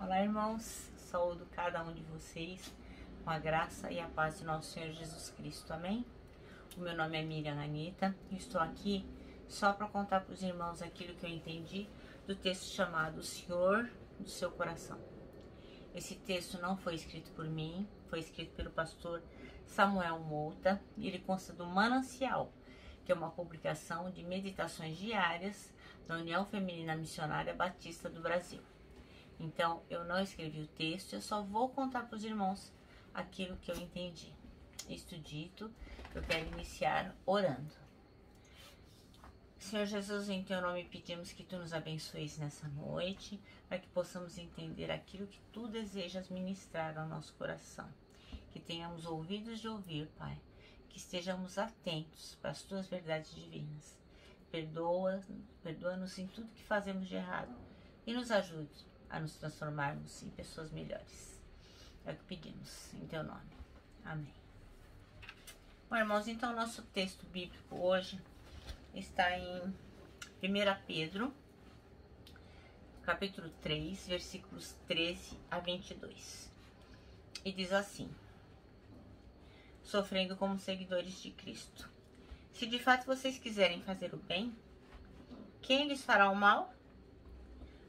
Olá, irmãos, saúdo cada um de vocês com a graça e a paz de nosso Senhor Jesus Cristo, amém? O meu nome é Miriam Anita e estou aqui só para contar para os irmãos aquilo que eu entendi do texto chamado O Senhor do Seu Coração. Esse texto não foi escrito por mim, foi escrito pelo pastor Samuel Mouta e ele consta do Manancial, que é uma publicação de meditações diárias da União Feminina Missionária Batista do Brasil. Então, eu não escrevi o texto, eu só vou contar para os irmãos aquilo que eu entendi. Isto dito, eu quero iniciar orando. Senhor Jesus, em Teu nome pedimos que Tu nos abençoes nessa noite, para que possamos entender aquilo que Tu desejas ministrar ao nosso coração. Que tenhamos ouvidos de ouvir, Pai, que estejamos atentos para as Tuas verdades divinas. Perdoa-nos em tudo que fazemos de errado e nos ajude a nos transformarmos em pessoas melhores. É o que pedimos, em Teu nome. Amém. Bom, irmãos, então nosso texto bíblico hoje está em 1 Pedro, capítulo 3, versículos 13 a 22. E diz assim: sofrendo como seguidores de Cristo. Se de fato vocês quiserem fazer o bem, quem lhes fará o mal?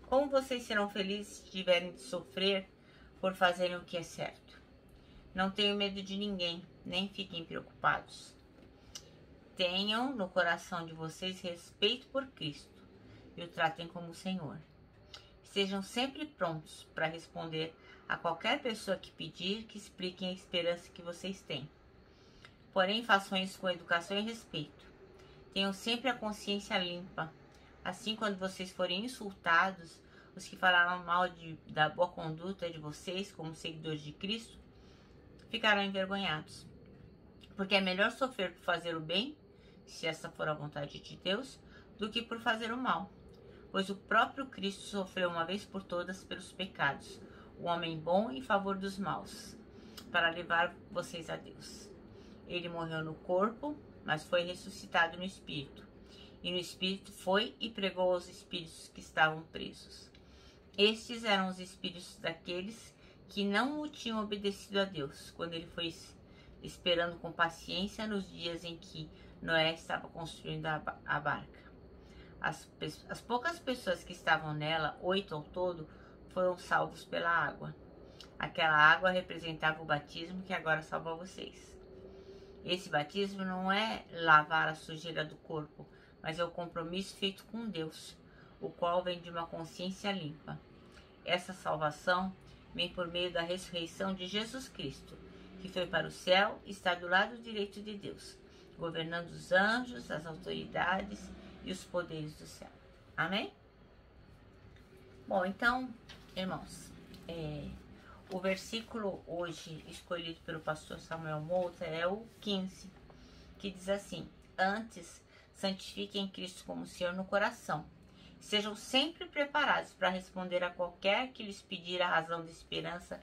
Como vocês serão felizes se tiverem de sofrer por fazerem o que é certo? Não tenham medo de ninguém, nem fiquem preocupados. Tenham no coração de vocês respeito por Cristo e o tratem como o Senhor. Estejam sempre prontos para responder a qualquer pessoa que pedir que expliquem a esperança que vocês têm. Porém, façam isso com educação e respeito. Tenham sempre a consciência limpa. Assim, quando vocês forem insultados, os que falaram mal da boa conduta de vocês como seguidores de Cristo ficarão envergonhados. Porque é melhor sofrer por fazer o bem, se essa for a vontade de Deus, do que por fazer o mal. Pois o próprio Cristo sofreu uma vez por todas pelos pecados, o homem bom em favor dos maus, para levar vocês a Deus. Ele morreu no corpo, mas foi ressuscitado no espírito. E no espírito foi e pregou aos espíritos que estavam presos. Estes eram os espíritos daqueles que não o tinham obedecido a Deus, quando ele foi esperando com paciência nos dias em que Noé estava construindo a barca. As poucas pessoas que estavam nela, 8 ao todo, foram salvos pela água. Aquela água representava o batismo que agora salva vocês. Esse batismo não é lavar a sujeira do corpo, mas é o compromisso feito com Deus, o qual vem de uma consciência limpa. Essa salvação vem por meio da ressurreição de Jesus Cristo, que foi para o céu e está do lado direito de Deus, governando os anjos, as autoridades e os poderes do céu. Amém? Bom, então, irmãos, o versículo hoje escolhido pelo pastor Samuel Mouta é o 15, que diz assim: antes, santifiquem Cristo como Senhor no coração. Sejam sempre preparados para responder a qualquer que lhes pedir a razão da esperança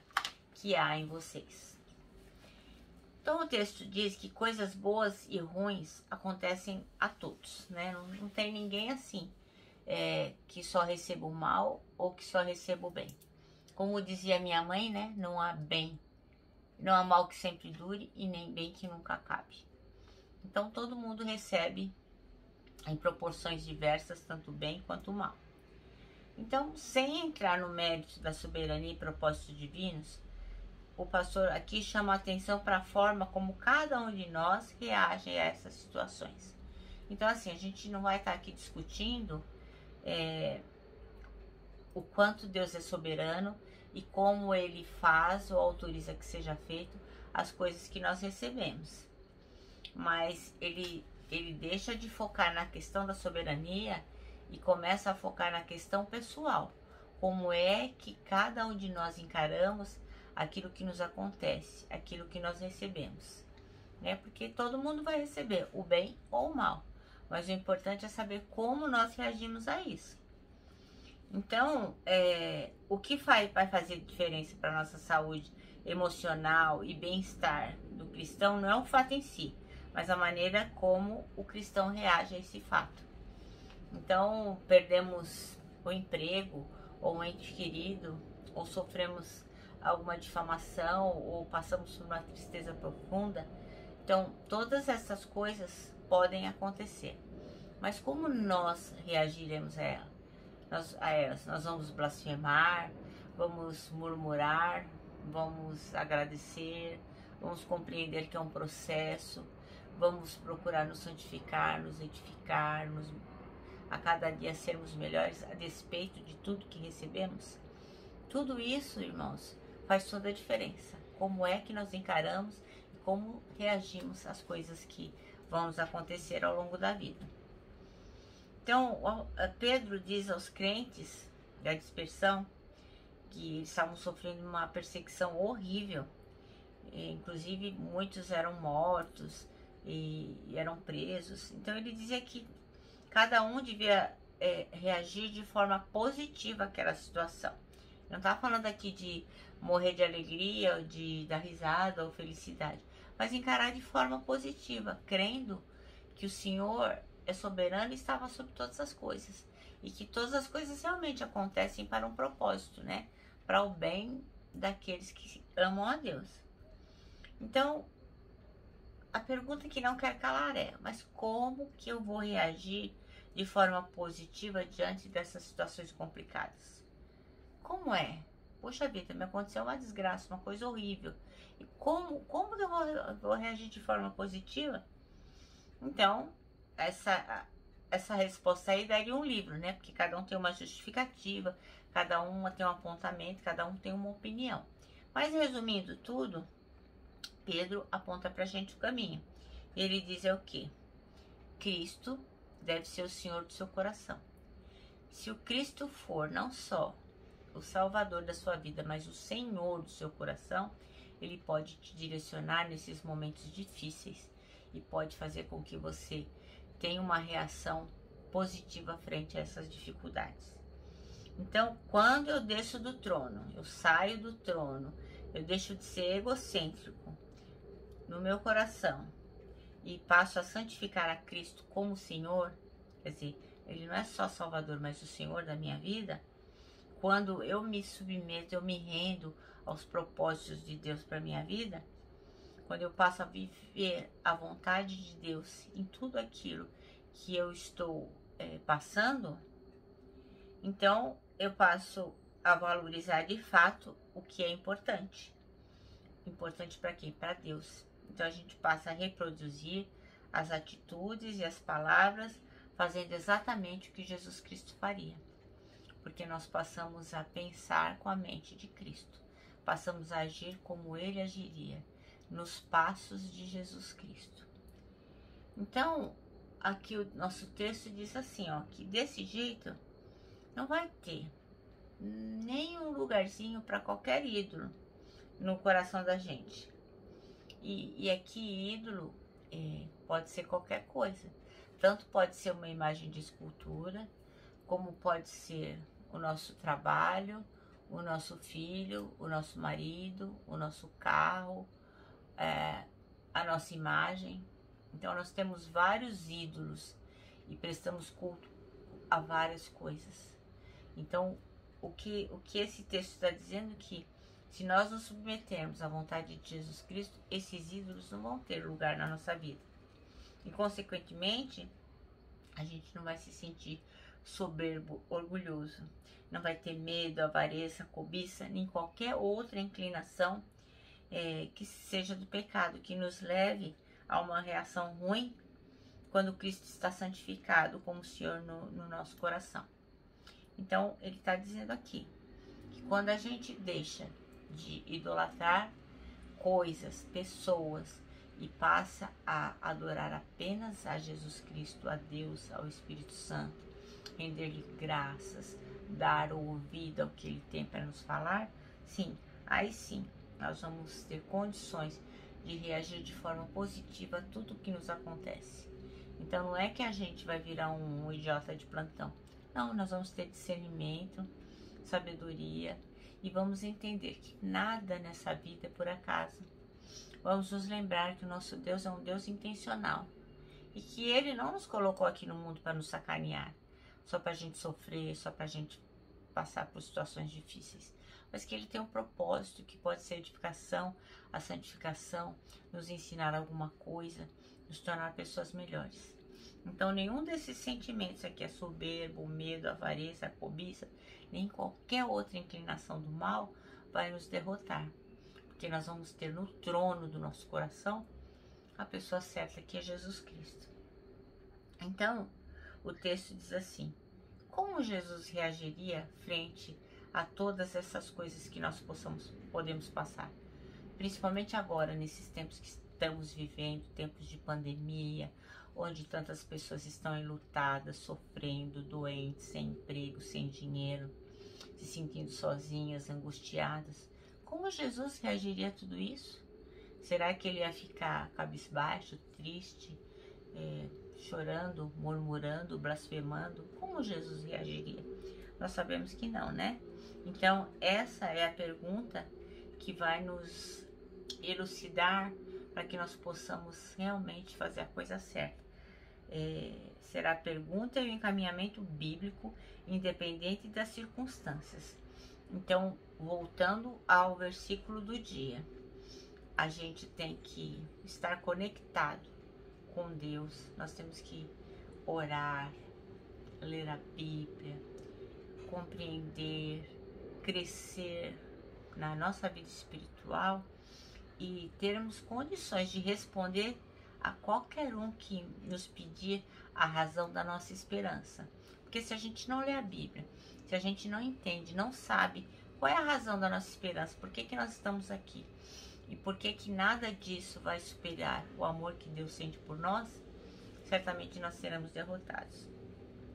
que há em vocês. Então o texto diz que coisas boas e ruins acontecem a todos, né? Não tem ninguém assim, que só receba o mal ou que só receba o bem. Como dizia minha mãe, né? Não há mal que sempre dure e nem bem que nunca acabe. Então todo mundo recebe em proporções diversas, tanto o bem quanto o mal. Então, sem entrar no mérito da soberania e propósitos divinos, o pastor aqui chama a atenção para a forma como cada um de nós reage a essas situações. Então, assim, a gente não vai estar aqui discutindo o quanto Deus é soberano e como Ele faz ou autoriza que seja feito as coisas que nós recebemos. Mas Ele deixa de focar na questão da soberania e começa a focar na questão pessoal. Como é que cada um de nós encaramos aquilo que nos acontece, aquilo que nós recebemos. Né? Porque todo mundo vai receber o bem ou o mal. Mas o importante é saber como nós reagimos a isso. Então, o que vai fazer diferença para a nossa saúde emocional e bem-estar do cristão não é o fato em si, mas a maneira como o cristão reage a esse fato. Então, perdemos o emprego ou um ente querido, ou sofremos alguma difamação, ou passamos por uma tristeza profunda. Então, todas essas coisas podem acontecer. Mas como nós reagiremos a elas? Nós vamos blasfemar, vamos murmurar, vamos agradecer, vamos compreender que é um processo, vamos procurar nos santificar, nos edificar, a cada dia sermos melhores a despeito de tudo que recebemos. Tudo isso, irmãos, faz toda a diferença. Como é que nós encaramos e como reagimos às coisas que vão nos acontecer ao longo da vida. Então, Pedro diz aos crentes da dispersão que eles estavam sofrendo uma perseguição horrível. Inclusive, muitos eram mortos e eram presos. Então, ele dizia que cada um devia reagir de forma positiva àquela situação. Não está falando aqui de morrer de alegria, ou de dar risada ou felicidade, mas encarar de forma positiva, crendo que o Senhor é soberano e estava sobre todas as coisas. E que todas as coisas realmente acontecem para um propósito, né? Para o bem daqueles que amam a Deus. Então, a pergunta que não quer calar é: mas como que eu vou reagir de forma positiva diante dessas situações complicadas? Como é? Poxa vida, me aconteceu uma desgraça, uma coisa horrível. E como que eu vou reagir de forma positiva? Então, essa resposta aí daria um livro, né? Porque cada um tem uma justificativa, cada um tem um apontamento, cada um tem uma opinião. Mas resumindo tudo, Pedro aponta pra gente o caminho. Ele diz o quê? Cristo deve ser o Senhor do seu coração. Se o Cristo for não só o Salvador da sua vida, mas o Senhor do seu coração, ele pode te direcionar nesses momentos difíceis e pode fazer com que você tenha uma reação positiva frente a essas dificuldades. Então, quando eu desço do trono, eu saio do trono, eu deixo de ser egocêntrico no meu coração e passo a santificar a Cristo como Senhor, quer dizer, ele não é só Salvador, mas o Senhor da minha vida. Quando eu me submeto, eu me rendo aos propósitos de Deus para minha vida, quando eu passo a viver a vontade de Deus em tudo aquilo que eu estou passando, então eu passo a valorizar de fato o que é importante. Importante para quem? Para Deus. Então a gente passa a reproduzir as atitudes e as palavras, fazendo exatamente o que Jesus Cristo faria. Porque nós passamos a pensar com a mente de Cristo, passamos a agir como Ele agiria, nos passos de Jesus Cristo. Então, aqui o nosso texto diz assim, ó, que desse jeito não vai ter nenhum lugarzinho para qualquer ídolo no coração da gente. E aqui ídolo pode ser qualquer coisa. Tanto pode ser uma imagem de escultura, como pode ser o nosso trabalho, o nosso filho, o nosso marido, o nosso carro, a nossa imagem. Então nós temos vários ídolos e prestamos culto a várias coisas. Então o que esse texto está dizendo é que se nós nos submetermos à vontade de Jesus Cristo, esses ídolos não vão ter lugar na nossa vida. E consequentemente, a gente não vai se sentir soberbo, orgulhoso. Não vai ter medo, avareza, cobiça, nem qualquer outra inclinação que seja do pecado, que nos leve a uma reação ruim quando Cristo está santificado como Senhor no nosso coração. Então, ele está dizendo aqui que quando a gente deixa de idolatrar coisas, pessoas, e passa a adorar apenas a Jesus Cristo, a Deus, ao Espírito Santo, render-lhe graças, dar ouvido ao que Ele tem para nos falar, sim, aí sim, nós vamos ter condições de reagir de forma positiva a tudo que nos acontece. Então não é que a gente vai virar um idiota de plantão. Não, nós vamos ter discernimento, sabedoria e vamos entender que nada nessa vida é por acaso. Vamos nos lembrar que o nosso Deus é um Deus intencional e que Ele não nos colocou aqui no mundo para nos sacanear, só para a gente sofrer, só para a gente passar por situações difíceis, mas que ele tem um propósito que pode ser a edificação, a santificação, nos ensinar alguma coisa, nos tornar pessoas melhores. Então, nenhum desses sentimentos aqui, a soberba, o medo, a avareza, a cobiça, nem qualquer outra inclinação do mal vai nos derrotar, porque nós vamos ter no trono do nosso coração a pessoa certa, que é Jesus Cristo. Então, o texto diz assim: como Jesus reagiria frente a todas essas coisas que nós podemos passar? Principalmente agora, nesses tempos que estamos vivendo, tempos de pandemia, onde tantas pessoas estão enlutadas, sofrendo, doentes, sem emprego, sem dinheiro, se sentindo sozinhas, angustiadas. Como Jesus reagiria a tudo isso? Será que ele ia ficar cabisbaixo, triste, chorando, murmurando, blasfemando? Como Jesus reagiria? Nós sabemos que não, né? Então, essa é a pergunta que vai nos elucidar para que nós possamos realmente fazer a coisa certa. Será a pergunta e o encaminhamento bíblico, independente das circunstâncias. Então, voltando ao versículo do dia, a gente tem que estar conectado com Deus, nós temos que orar, ler a Bíblia, compreender, crescer na nossa vida espiritual e termos condições de responder a qualquer um que nos pedir a razão da nossa esperança. Porque se a gente não lê a Bíblia, se a gente não entende, não sabe qual é a razão da nossa esperança, por que nós estamos aqui e por que nada disso vai superar o amor que Deus sente por nós, certamente nós seremos derrotados.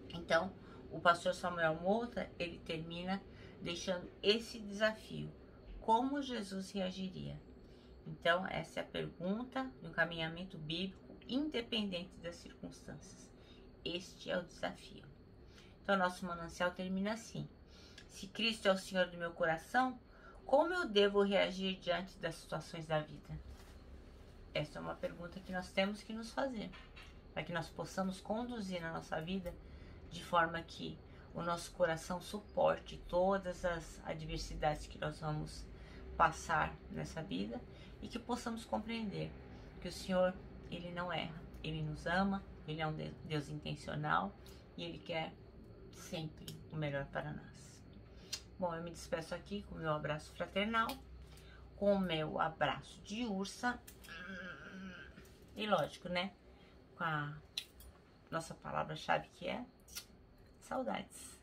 Então, o pastor Samuel Mota, ele termina deixando esse desafio: como Jesus reagiria? Então, essa é a pergunta do encaminhamento bíblico, independente das circunstâncias. Este é o desafio. Então, nosso manancial termina assim: se Cristo é o Senhor do meu coração, como eu devo reagir diante das situações da vida? Essa é uma pergunta que nós temos que nos fazer, para que nós possamos conduzir a nossa vida de forma que o nosso coração suporte todas as adversidades que nós vamos passar nessa vida e que possamos compreender que o Senhor, Ele não erra, Ele nos ama, Ele é um Deus intencional e Ele quer sempre o melhor para nós. Bom, eu me despeço aqui com o meu abraço fraternal, com o meu abraço de ursa e, lógico, né, com a nossa palavra-chave, que é saudades.